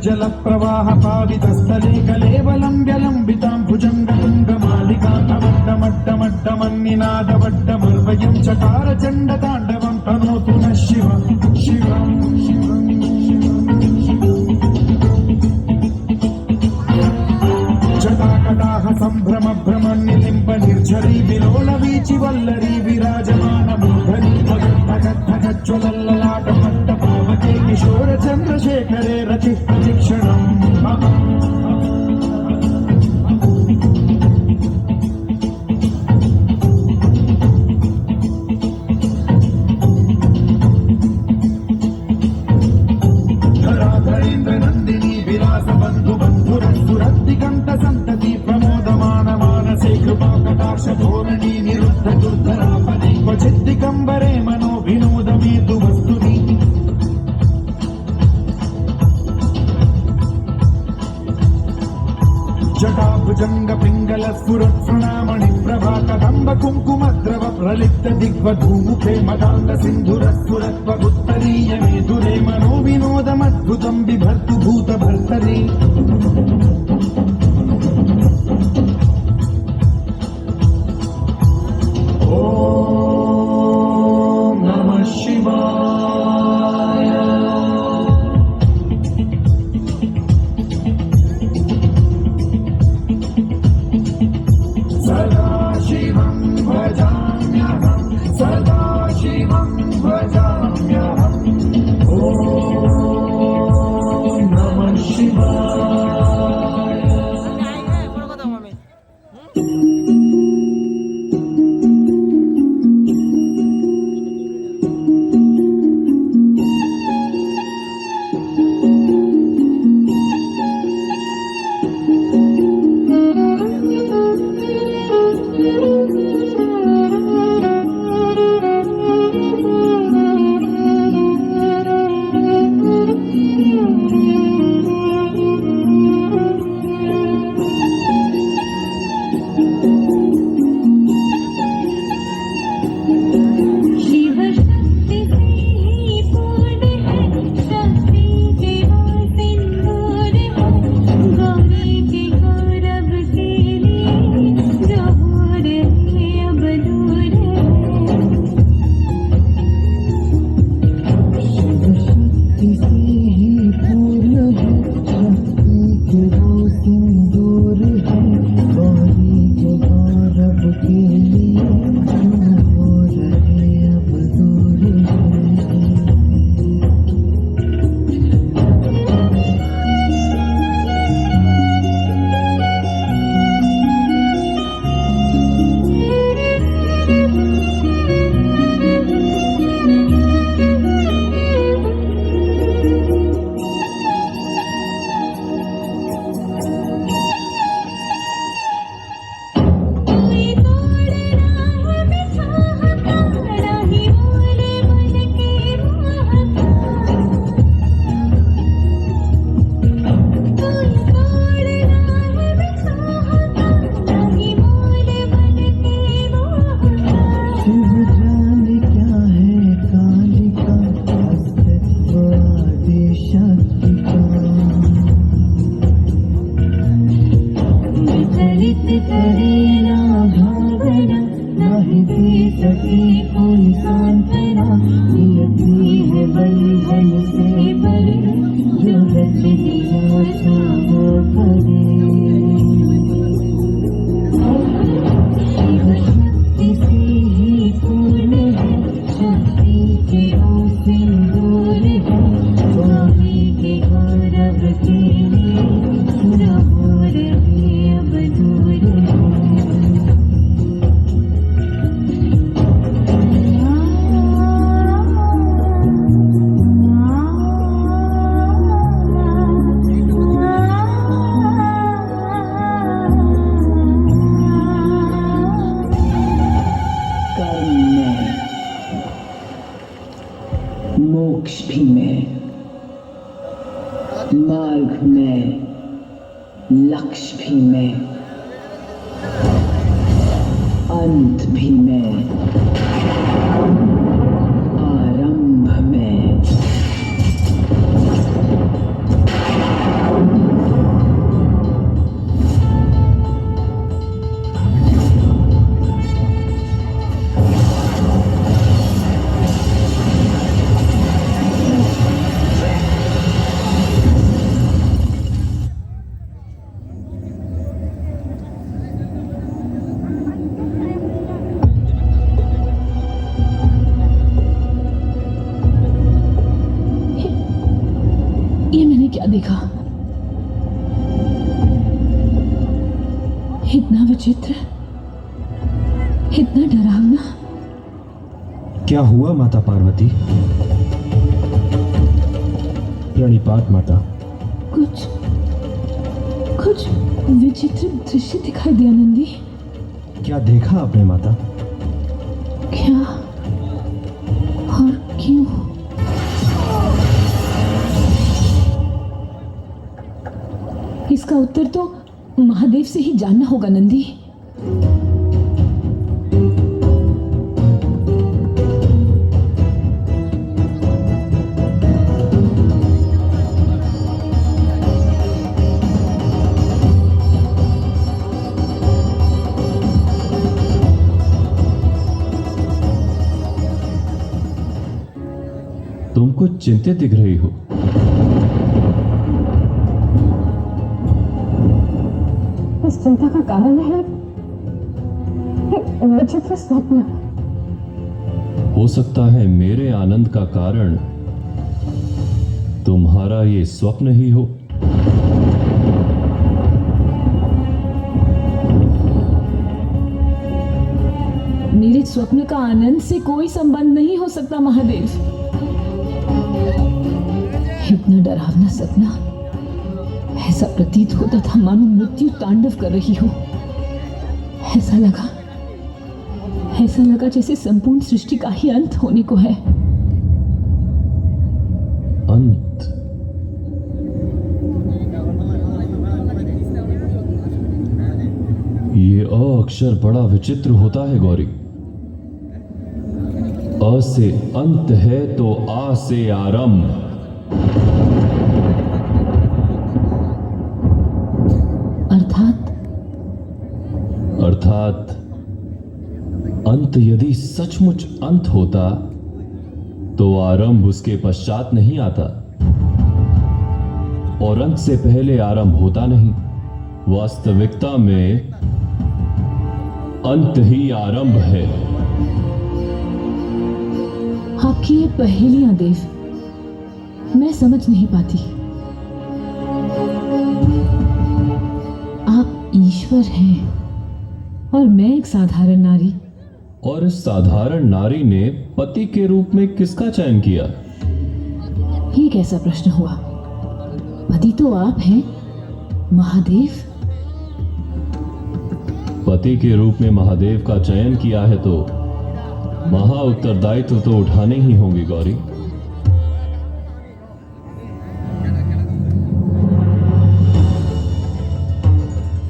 जल प्रवाह पावितस्थले कलेवलं व्यलम्बितां भुजङ्गतुङ्गमालिकामड्डमड्डमड्डमन्निनादवड्डमर्वयं चकार चण्डताण्डवं तनोतु नः शिवं शिवं जटाकटाह सम्भ्रम भ्रमन्निलिम्ब निर्झरी विलोलवीचि वल्लरी विराजमानमूर्धनि ज्वलल्ललाटमट्टपावके किशोर चन्द्रशेखरे रचिः प्रतिक्षणम् धराधरेन्द्रनन्दिनी विलासबन्धु बन्धुरसुरद्दिगन्त सन्तति प्रमोदमान मानसे कृपाकटाक्ष धोरणी निरुद्ध दुर्धरापदे क्वचिद्दिगम्बरे मनो विनोदमेतु वस्तुनि जटाभुजंग पिंगल स्फुरत्सृणामणि प्रभा कदम्ब कुङ्कुमद्रव प्रलिप्त दिग्वधूमुखे मदान्त सिन्धुरस्फुरत्वगुत्तरीय मेधुरे मनो विनोदमद्भुतं बिभर्तु भूतभर्तरि ॐ नमः शिवाय सदा शिवं भजाम्यहं सदा शिवं मोक्ष भी मैं, मार्ग में, लक्ष्य भी मैं, अंत भी मैं, आरंभ में। ये मैंने क्या देखा? इतना विचित्र, इतना डरावना। क्या हुआ माता पार्वती? प्रणिपात माता। कुछ कुछ विचित्र दृश्य दिखाई दिया नंदी। क्या देखा आपने माता? क्या और क्यों? इसका उत्तर तो महादेव से ही जानना होगा नंदी। तुम कुछ चिंतित दिख रही हो। इस चिंता का कारण है एक विचित्र स्वप्न। हो सकता है मेरे आनंद का कारण तुम्हारा ये स्वप्न ही हो। मेरे स्वप्न का आनंद से कोई संबंध नहीं हो सकता महादेव। इतना डरावना सपना, ऐसा प्रतीत होता था मानो मृत्यु तांडव कर रही हो। ऐसा लगा जैसे संपूर्ण सृष्टि का ही अंत होने को है। अंत? ये अ अक्षर बड़ा विचित्र होता है गौरी। अ से अंत है तो आ से आरंभ। अर्थात अंत यदि सचमुच अंत होता तो आरंभ उसके पश्चात नहीं आता, और अंत से पहले आरंभ होता नहीं। वास्तविकता में अंत ही आरंभ है। आपकी ये पहेलियां देव मैं समझ नहीं पाती। आप ईश्वर हैं और मैं एक साधारण नारी। और इस साधारण नारी ने पति के रूप में किसका चयन किया? ये कैसा प्रश्न हुआ? पति तो आप हैं महादेव। पति के रूप में महादेव का चयन किया है तो महा उत्तरदायित्व तो उठाने ही होंगे गौरी।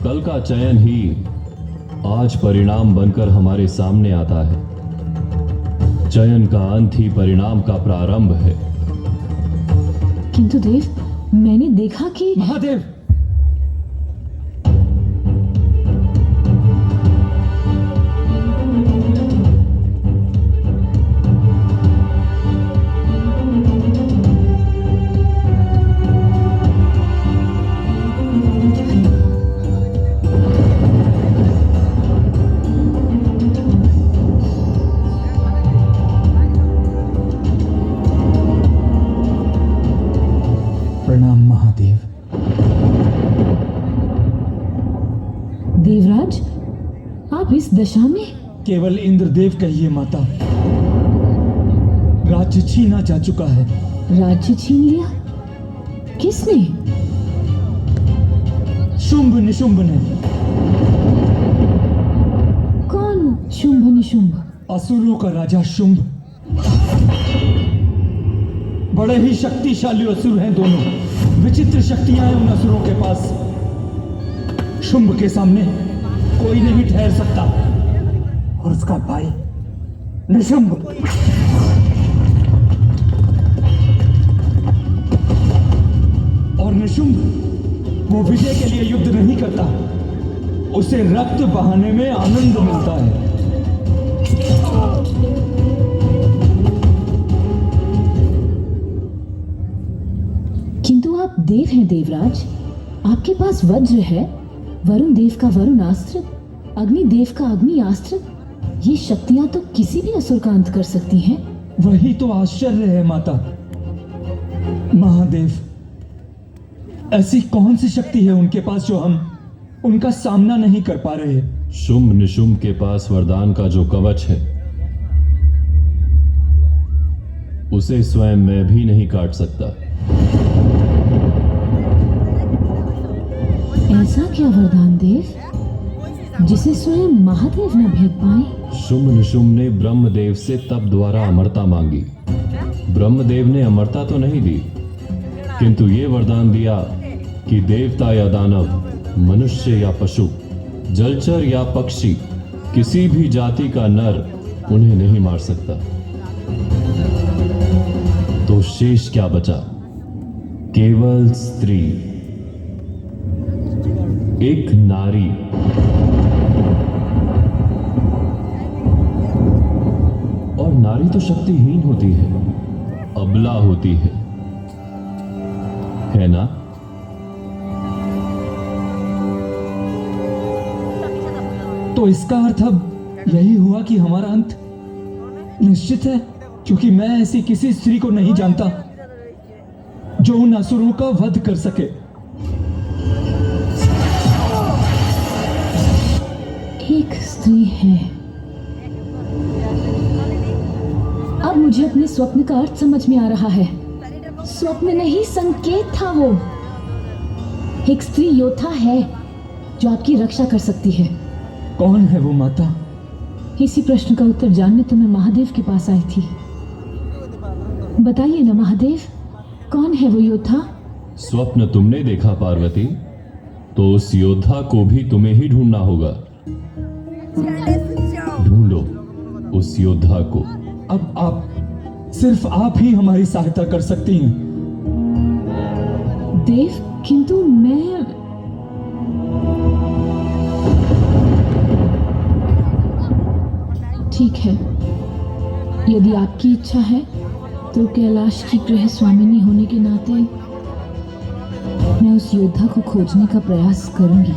कल का चयन ही आज परिणाम बनकर हमारे सामने आता है। चयन का अंत ही परिणाम का प्रारंभ है। किंतु देव मैंने देखा कि महादेव! प्रणाम महादेव। देवराज आप इस दशा में? केवल इंद्रदेव कहिए माता। राज्य छीना जा चुका है। राज्य छीन लिया? किसने? शुंभ निशुंभ ने। कौन शुंभ निशुंभ? असुरों का राजा शुंभ। बड़े ही शक्तिशाली असुर हैं दोनों। विचित्र शक्तियां हैं उन असुरों के पास। शुंभ के सामने कोई नहीं ठहर सकता। और उसका भाई निशुंभ, और निशुंभ वो विजय के लिए युद्ध नहीं करता, उसे रक्त बहाने में आनंद मिलता है। किंतु आप देव हैं देवराज, आपके पास वज्र है, वरुण देव का वरुणास्त्र, अग्नि देव का अग्नियास्त्र। ये शक्तियां तो किसी भी असुर का अंत कर सकती हैं। वही तो आश्चर्य है माता। महादेव, ऐसी कौन सी शक्ति है उनके पास जो हम उनका सामना नहीं कर पा रहे? शुंभ निशुंभ के पास वरदान का जो कवच है उसे स्वयं मैं भी नहीं काट सकता। ऐसा क्या वरदान देव जिसे स्वयं महादेव न भेद पाए? शुंभ निशुंभ ने ब्रह्मदेव से तप द्वारा अमरता मांगी। ब्रह्मदेव ने अमरता तो नहीं दी, किंतु ये वरदान दिया कि देवता या दानव, मनुष्य या पशु, जलचर या पक्षी, किसी भी जाति का नर उन्हें नहीं मार सकता। तो शेष क्या बचा? केवल स्त्री, एक नारी। और नारी तो शक्तिहीन होती है, अबला होती है ना? तो इसका अर्थ अब यही हुआ कि हमारा अंत निश्चित है, क्योंकि मैं ऐसी किसी स्त्री को नहीं जानता जो उन असुरों का वध कर सके। एक स्त्री है। अब मुझे अपने स्वप्न का अर्थ समझ में आ रहा है। स्वप्न नहीं, संकेत था वो। एक स्त्री योद्धा है जो आपकी रक्षा कर सकती है। कौन है वो माता? इसी प्रश्न का उत्तर जानने तो मैं महादेव के पास आई थी। बताइए ना महादेव, कौन है वो योद्धा? स्वप्न तुमने देखा पार्वती, तो उस योद्धा को भी तुम्हें ही ढूंढना होगा। ढूंढो उस योद्धा को। अब आप, सिर्फ आप ही हमारी सहायता कर सकती हैं। देव, किंतु मैं ठीक है, यदि आपकी इच्छा है तो कैलाश की गृह स्वामिनी होने के नाते मैं उस योद्धा को खोजने का प्रयास करूंगी।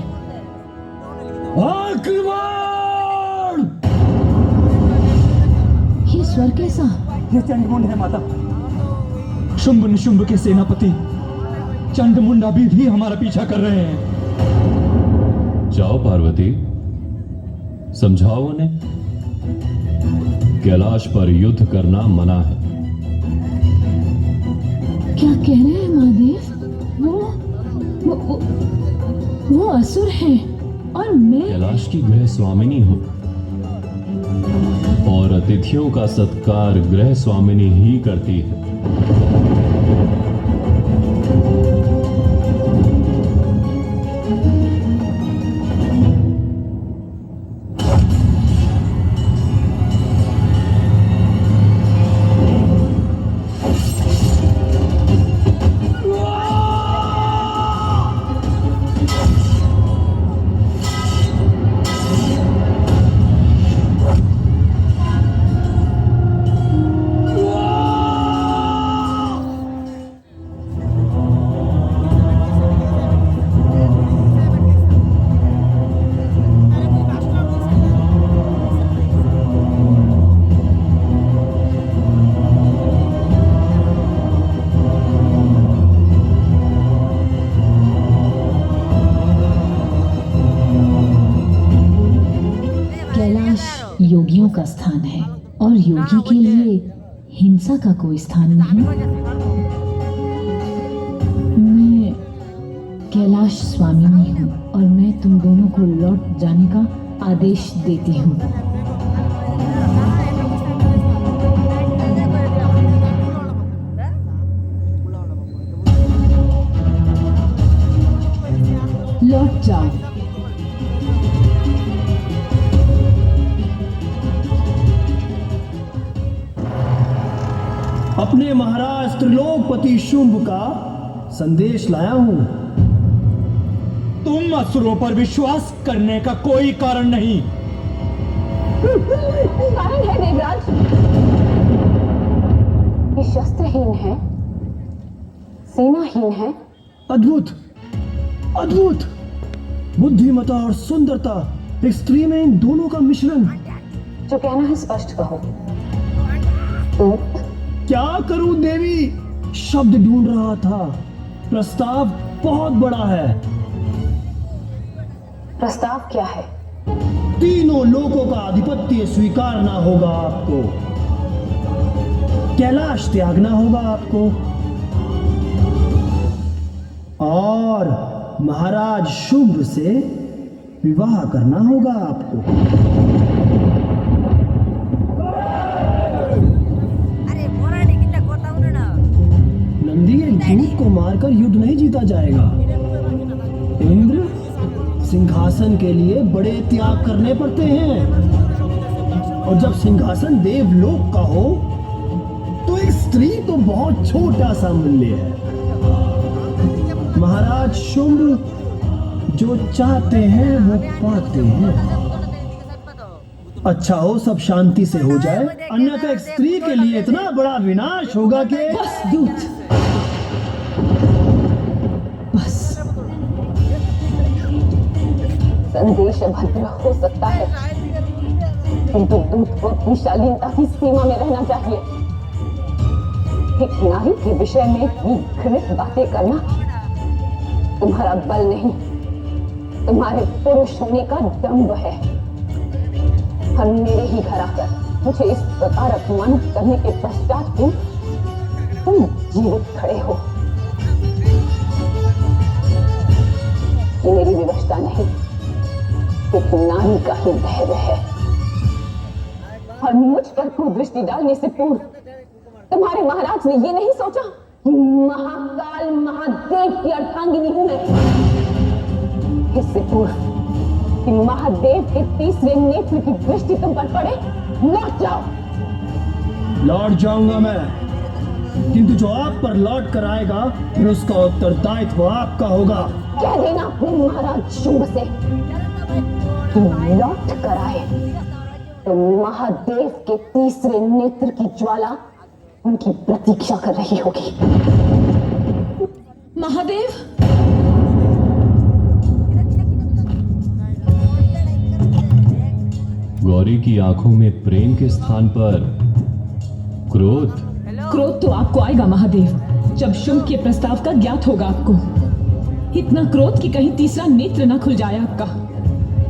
आक्रमण! ये स्वर कैसा? ये चंडमुंड है माता। शुंभ निशुंभ के सेनापति चंडमुंड अभी भी हमारा पीछा कर रहे हैं। जाओ पार्वती, समझाओ उन्हें। कैलाश पर युद्ध करना मना है। क्या कह रहे हैं महादेव? वो असुर है और मैं कैलाश की गृह स्वामिनी हूं, और अतिथियों का सत्कार गृह स्वामिनी ही करती है। योगियों का स्थान है और योगी के लिए हिंसा का कोई स्थान नहीं। मैं कैलाश स्वामिनी हूँ और मैं तुम दोनों को लौट जाने का आदेश देती हूँ। महाराज त्रिलोकपति शुंभ का संदेश लाया हूं। तुम असुरों पर विश्वास करने का कोई कारण नहीं। कारण है देवराज, ये शस्त्रहीन है, सेनाहीन है। अद्भुत, अद्भुत! बुद्धिमता और सुंदरता, एक स्त्री में इन दोनों का मिश्रण। जो कहना है स्पष्ट कहो। तो क्या करूं देवी, शब्द ढूंढ रहा था। प्रस्ताव बहुत बड़ा है। प्रस्ताव क्या है? तीनों लोकों का आधिपत्य स्वीकारना होगा आपको। कैलाश त्यागना होगा आपको और महाराज शुंभ से विवाह करना होगा आपको। नंदी, एक झूठ को मारकर युद्ध नहीं जीता जाएगा। इंद्र, सिंहासन के लिए बड़े त्याग करने पड़ते हैं, और जब सिंहासन देवलोक का हो तो एक स्त्री तो बहुत छोटा सा मूल्य है। महाराज शुंभ जो चाहते हैं वो पाते हैं। अच्छा हो सब शांति से हो जाए, अन्यथा एक स्त्री के लिए इतना बड़ा विनाश होगा कि बस दूत, बस। संदेश भद्र हो सकता है, किंतु दूत को अपनी शालीनता की सीमा में रहना चाहिए। एक नारी के विषय में घृणित बातें करना तुम्हारा बल नहीं, तुम्हारे पुरुष होने का दंभ है। और मेरे ही घर आकर मुझे इस प्रकार अपमानित करने के पश्चात तुम जीवित खड़े हो। ये मेरी विवशता नहीं, क्योंकि नारी का ही धैर्य है। और मुझ पर कुदृष्टि डालने से पूर्व तुम्हारे महाराज ने ये नहीं सोचा कि महाकाल महादेव की अर्धांगिनी हूं मैं। इससे पूर्व कि महादेव के तीसरे नेत्र की दृष्टि तुम पर पड़े, लौट जाओ। लौट जाऊंगा मैं, किंतु जो आप पर लौट कर आएगा फिर उसका उत्तरदायित्व आपका होगा। कह देना अपने महाराज शुंभ से कि लौट कर आए तो महादेव के तीसरे नेत्र की ज्वाला उनकी प्रतीक्षा कर रही होगी। महादेव, गौरी की आंखों में प्रेम के स्थान पर क्रोध। क्रोध तो आपको आएगा महादेव, जब शुंभ के प्रस्ताव का ज्ञात होगा आपको। इतना क्रोध कि कहीं तीसरा नेत्र न खुल जाए आपका।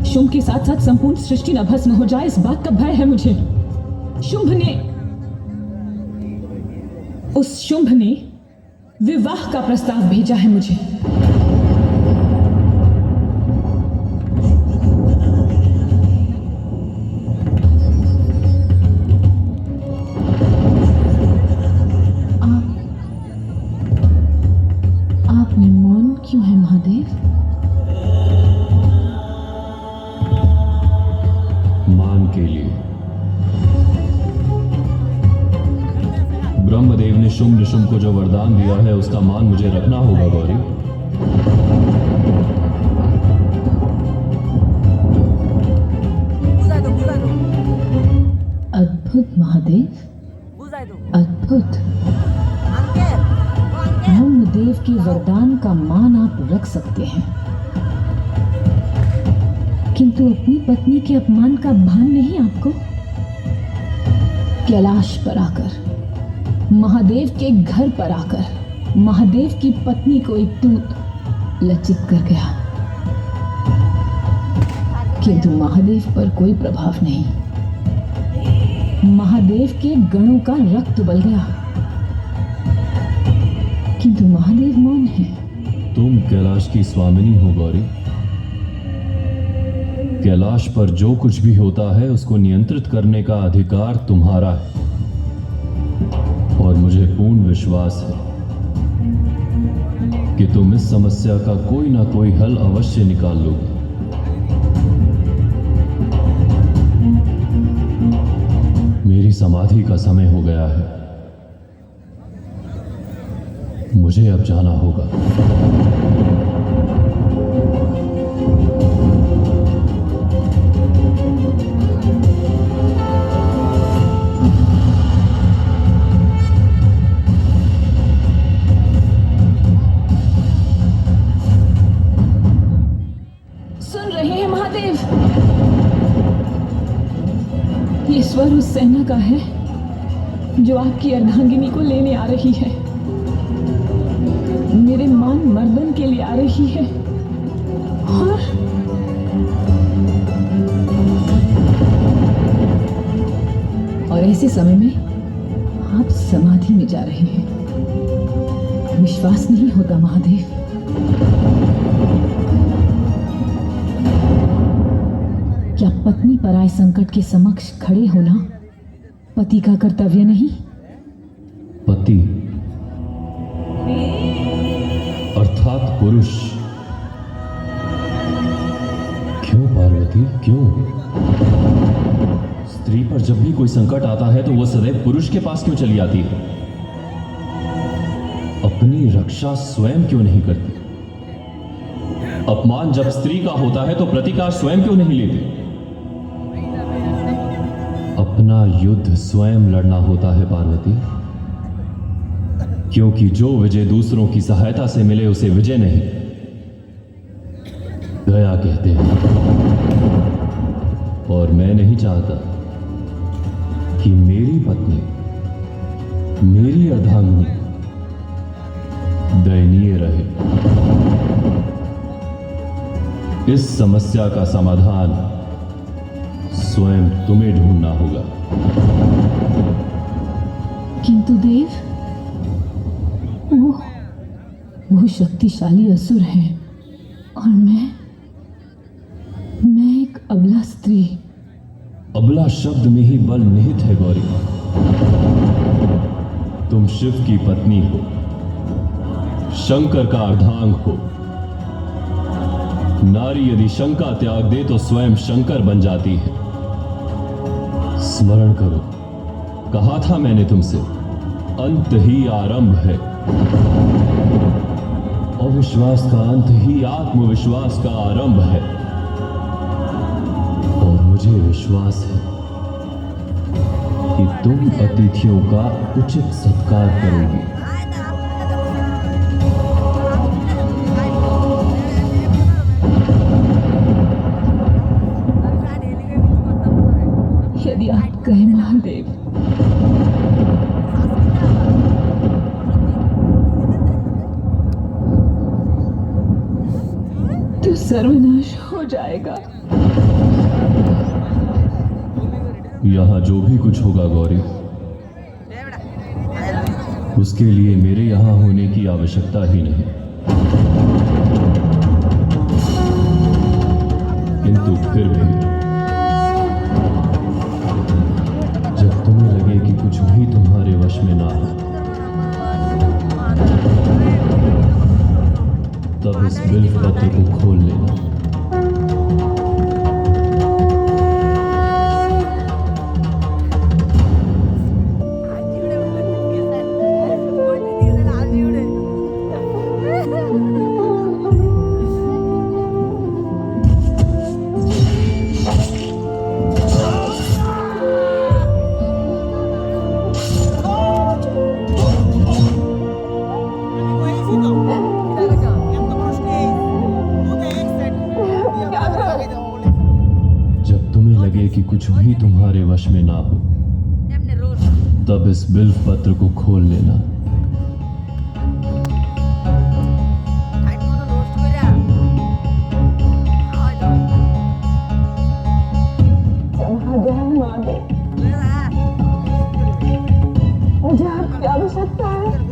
शुंभ के साथ साथ संपूर्ण सृष्टि न भस्म हो जाए, इस बात का भय है मुझे। उस शुंभ ने विवाह का प्रस्ताव भेजा है मुझे। आप मौन क्यों है महादेव? मान के लिए। ब्रह्मदेव ने शुंभ निशुंभ को जो वरदान दिया है उसका मान मुझे रखना होगा गौरी। अद्भुत महादेव, अद्भुत। ब्रह्मदेव के वरदान का मान आप रख सकते हैं, किंतु अपनी पत्नी के अपमान का भान नहीं आपको। कैलाश पर आकर, महादेव के घर पर आकर, महादेव की पत्नी को एक दूत लज्जित कर गया, किंतु महादेव पर कोई प्रभाव नहीं। महादेव के गणों का रक्त उबल गया, किंतु महादेव मौन है। तुम कैलाश की स्वामिनी हो गौरी। कैलाश पर जो कुछ भी होता है उसको नियंत्रित करने का अधिकार तुम्हारा है, और मुझे पूर्ण विश्वास है कि तुम इस समस्या का कोई ना कोई हल अवश्य निकाल लोगे। मेरी समाधि का समय हो गया है। मुझे अब जाना होगा। सुन रहे हैं महादेव? ये स्वर उस सेना का है जो आपकी अर्धांगिनी को लेने आ रही है। मेरे मान मर्दन के लिए आ रही है। और ऐसे समय में आप समाधि में जा रहे हैं। विश्वास नहीं होता महादेव। क्या पत्नी पराय संकट के समक्ष खड़े होना पति का कर्तव्य नहीं? पति अर्थात पुरुष। क्यों पार्वती, क्यों? स्त्री पर जब भी कोई संकट आता है तो वह सदैव पुरुष के पास क्यों चली आती है? अपनी रक्षा स्वयं क्यों नहीं करती? अपमान जब स्त्री का होता है तो प्रतिकार स्वयं क्यों नहीं लेती? अपना युद्ध स्वयं लड़ना होता है पार्वती, क्योंकि जो विजय दूसरों की सहायता से मिले उसे विजय नहीं, गया कहते हैं। और मैं नहीं चाहता कि मेरी पत्नी, मेरी अर्धांगिनी दयनीय रहे। इस समस्या का समाधान स्वयं तुम्हें ढूंढना होगा। किंतु देव, वो शक्तिशाली असुर हैं और मैं एक अबला स्त्री। अबला शब्द में ही बल निहित है गौरी। तुम शिव की पत्नी हो, शंकर का अर्धांग हो। नारी यदि शंका त्याग दे तो स्वयं शंकर बन जाती है। स्मरण करो, कहा था मैंने तुमसे, अंत ही आरंभ है। अविश्वास का अंत ही आत्मविश्वास का आरंभ है। और मुझे विश्वास है कि तुम अतिथियों का उचित सत्कार करोगी। यदि आप कहें महादेव। तो सर्वनाश हो जाएगा। यहां जो भी कुछ होगा गौरी, उसके लिए मेरे यहां होने की आवश्यकता ही नहीं। किंतु फिर भी जब तुम्हें लगे कि कुछ भी तुम्हारे वश में ना हो, तब इस बिल्व पत्र को खोल लेना। कि कुछ भी तुम्हारे वश में ना हो, तब इस बिल्व पत्र को खोल लेना। मुझे आपकी आवश्यकता है।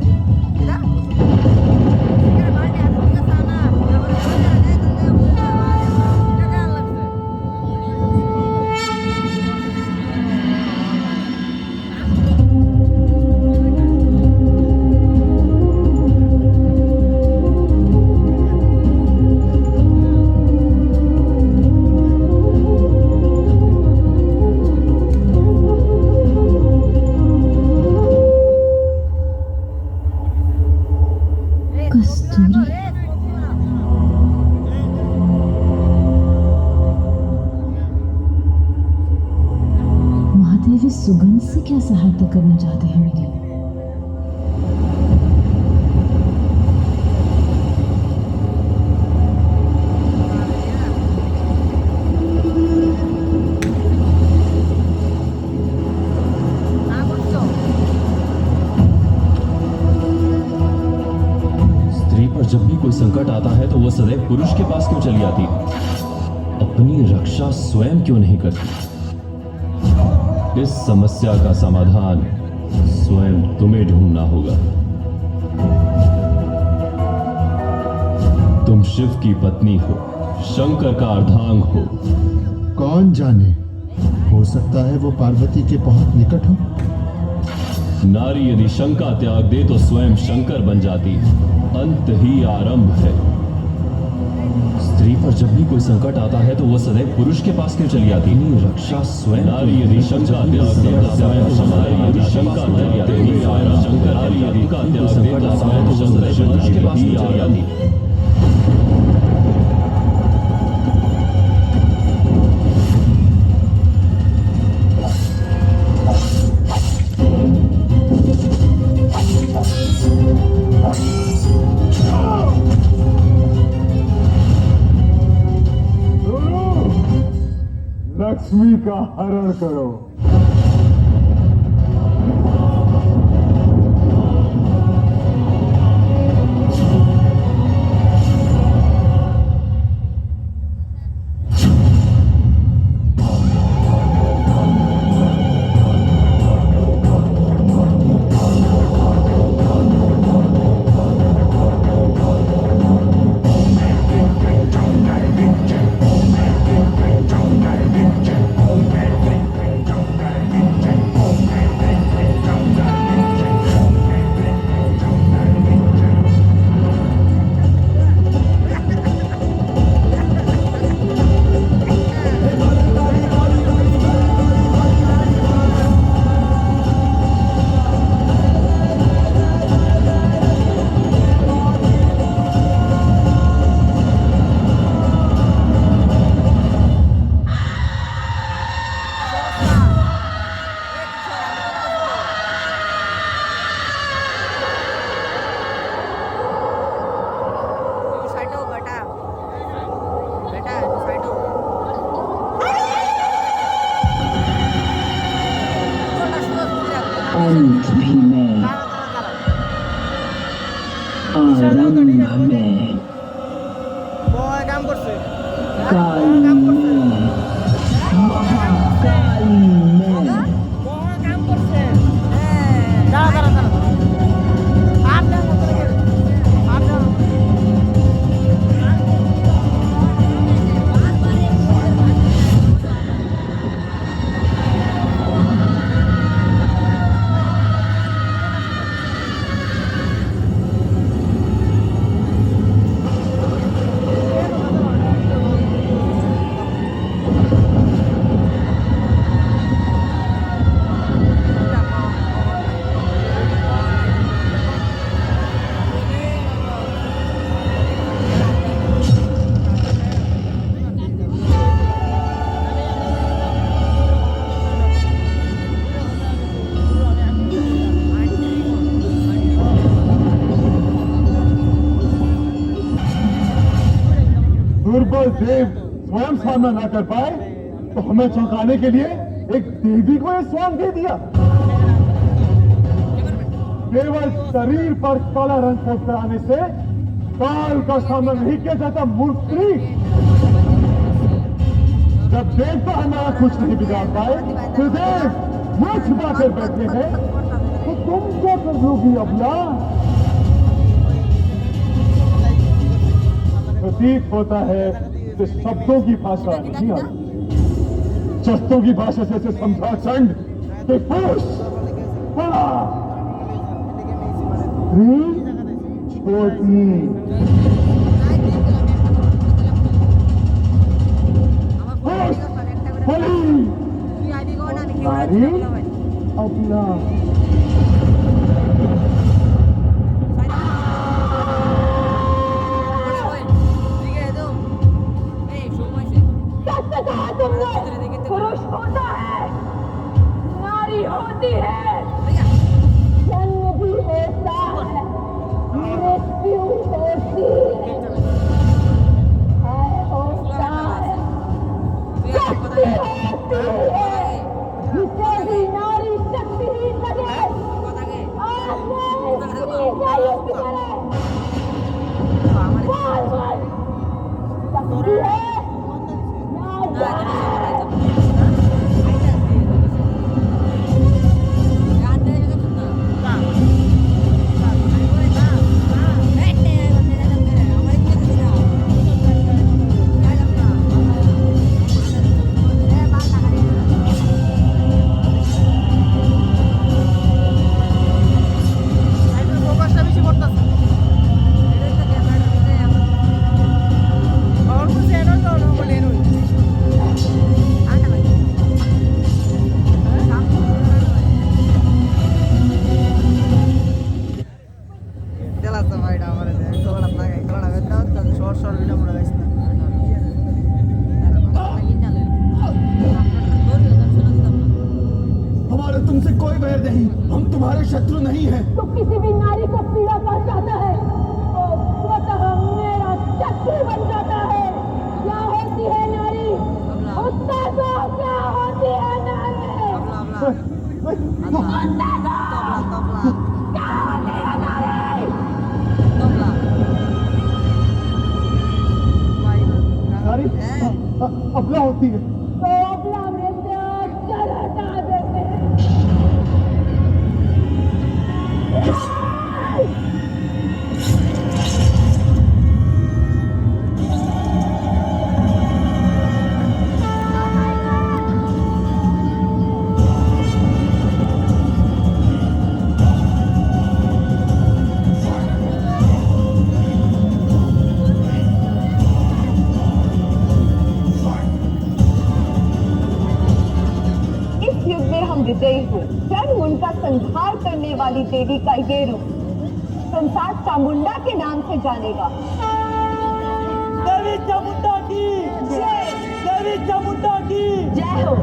कस्तूरी। महादेव इस सुगंध से क्या सहायता करना चाहते हैं मेरी? स्त्री पर जब भी कोई संकट आता है तो वो सदैव पुरुष के पास क्यों चली आती है? अपनी रक्षा स्वयं क्यों नहीं करती? इस समस्या का समाधान स्वयं तुम्हें ढूंढना होगा। तुम शिव की पत्नी हो, शंकर का अर्धांग हो। कौन जाने, हो सकता है वो पार्वती के बहुत निकट हो। नारी यदि शंका त्याग दे तो स्वयं शंकर बन जाती है। अंत ही आरंभ है। स्त्री पर जब भी कोई संकट आता है तो वो सदैव पुरुष के पास क्यों चली आती है? रक्षा स्वयं। नारी यदि शंका त्याग दे तो स्वयं शंका त्याग दे तो शंकर। नारी यदि का त्याग दे तो स्वयं पुरुष के पास क्यों चली आती है? लक्ष्मी का हरण करो। अंत भी मैं, आरंभ में, काल में, महाकाल में। दुर्बल देव स्वयं सामना न कर पाए तो हमें चौंकाने के लिए एक देवी को यह स्वांग दे दिया। केवल शरीर पर काला रंग फूंक कराने से काल का सामना नहीं किया जाता मूर्ति। जब देवता हमारा कुछ नहीं बिगाड़ पाए तो देव मुंह छिपा कर बैठे हैं, तो तुम क्या कर लोगी अबला? प्रतीत होता है कि शब्दों की भाषा नहीं आती, शस्त्रों की भाषा से समझा चंड कि पुरुष छोटी नारी अबला। हमारा तुमसे कोई बैर नहीं, हम तुम्हारे शत्रु नहीं हैं। तो किसी भी नारी को पीड़ा पहुंचाता है तो स्वतः मेरा शत्रु बन जाता है। क्या होती है नारी? उत्ता तो क्या होती है नारी? नारी अबला होती है। तो अबला मृत्यु चल हटा देते हैं। विजयी हुए। जन्म उनका संहार करने वाली देवी का ये रूप संसार चामुंडा के नाम से जानेगा। देवी चामुंडा की जय। देवी चामुंडा की जय हो।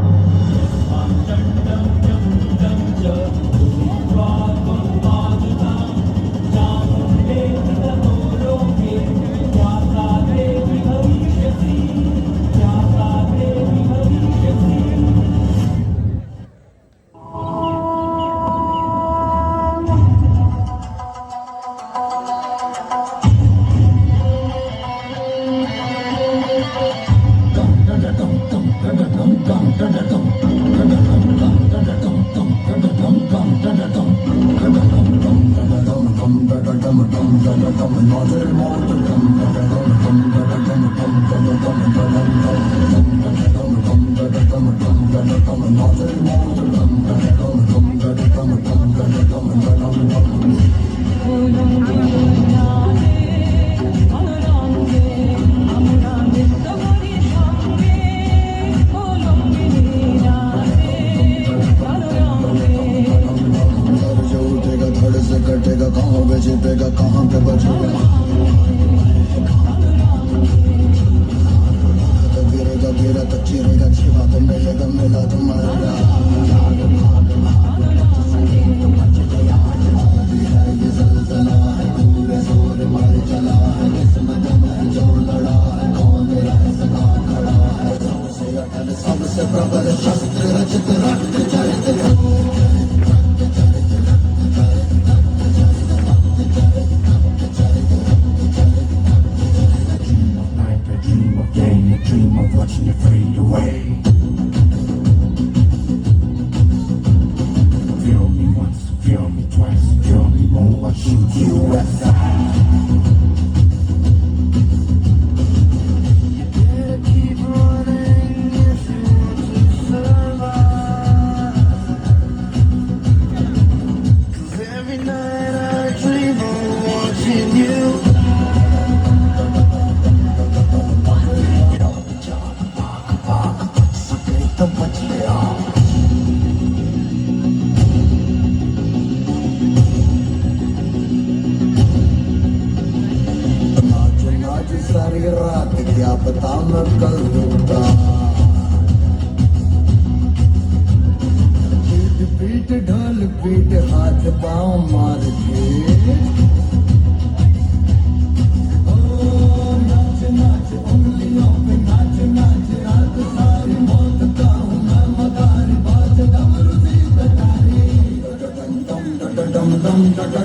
dum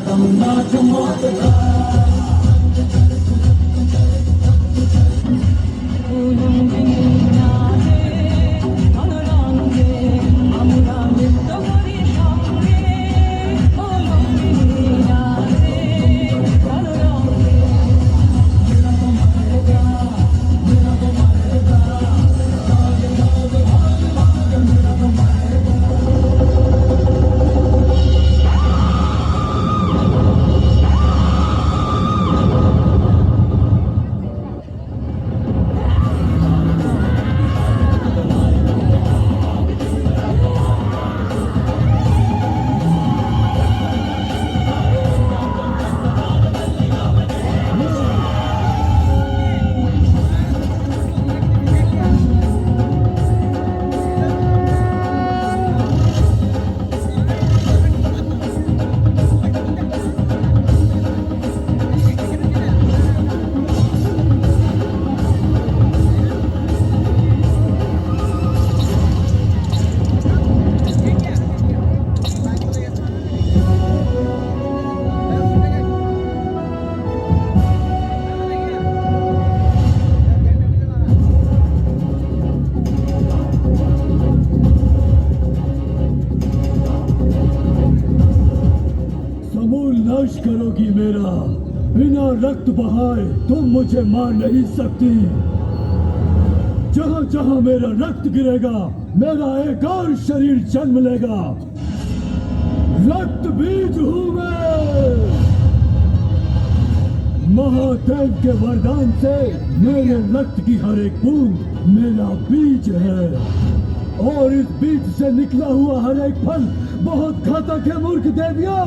dum समूल नाश करोगी मेरा, बिना रक्त बहाए तुम मुझे मार नहीं सकती। जहां जहां मेरा रक्त गिरेगा मेरा एक और शरीर जन्म लेगा। रक्त बीज हूं मैं। महादेव के वरदान से मेरे रक्त की हर एक बूंद मेरा बीज है, और इस बीज से निकला हुआ हर एक फल बहुत घातक है मूर्ख देवियों।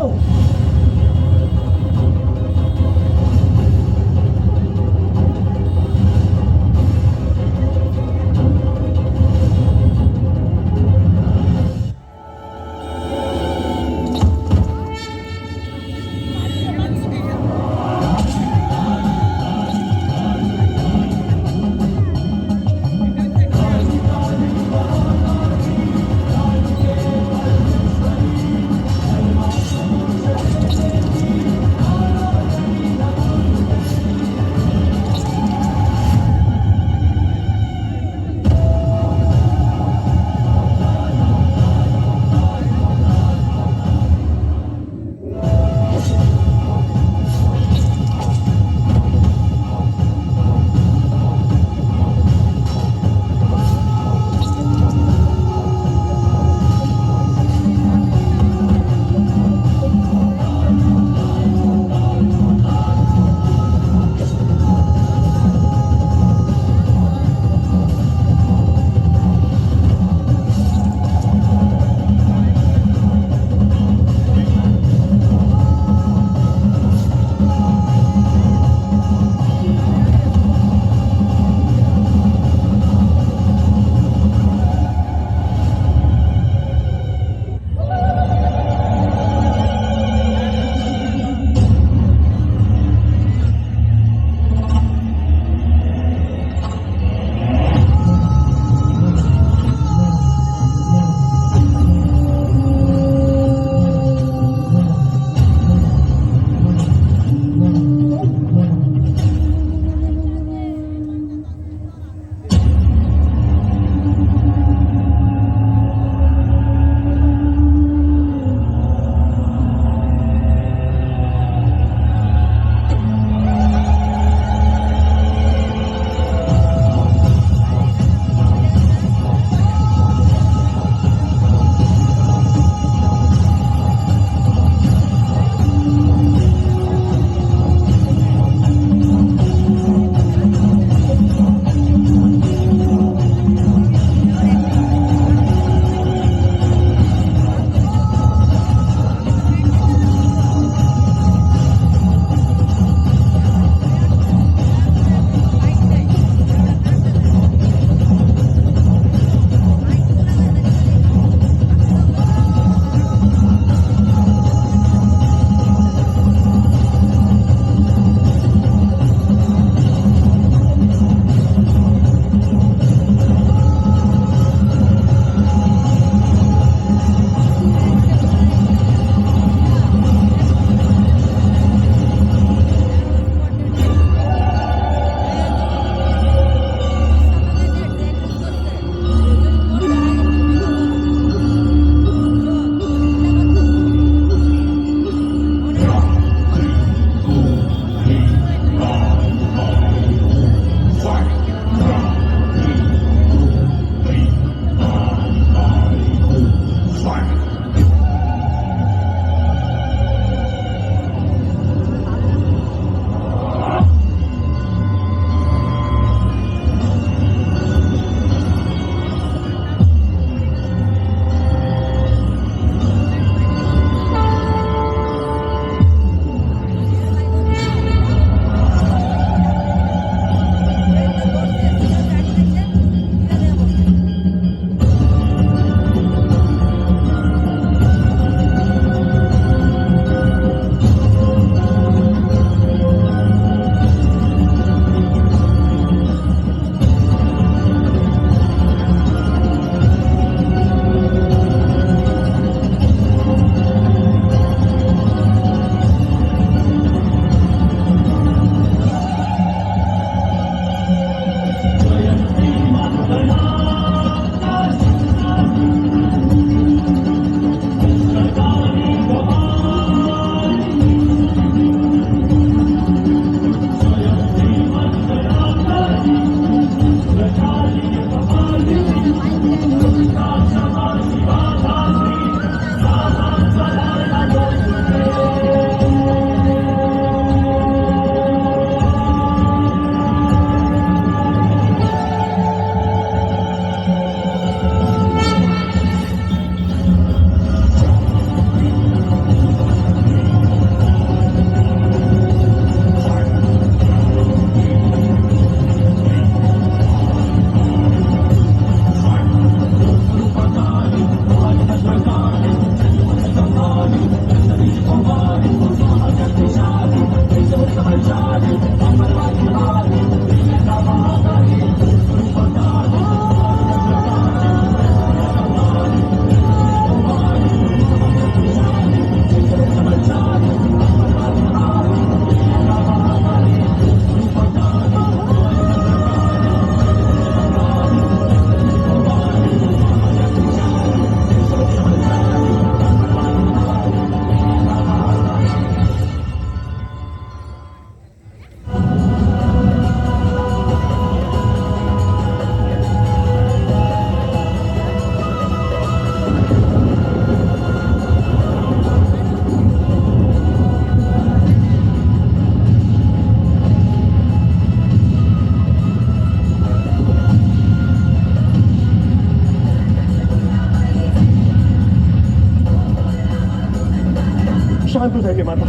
शांत हो जाइए माता।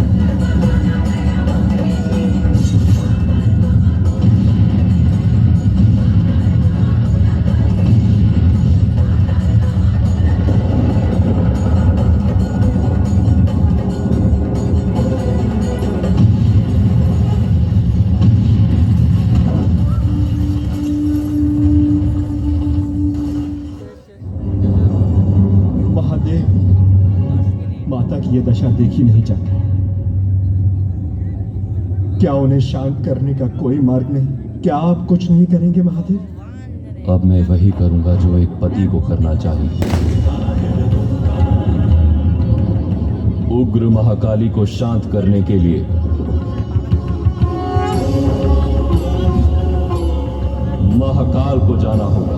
महादेव, माता की ये दशा देखी नहीं जाती। क्या उन्हें शांत करने का कोई मार्ग नहीं? क्या आप कुछ नहीं करेंगे महादेव? अब मैं वही करूंगा जो एक पति को करना चाहिए। उग्र महाकाली को शांत करने के लिए महाकाल को जाना होगा।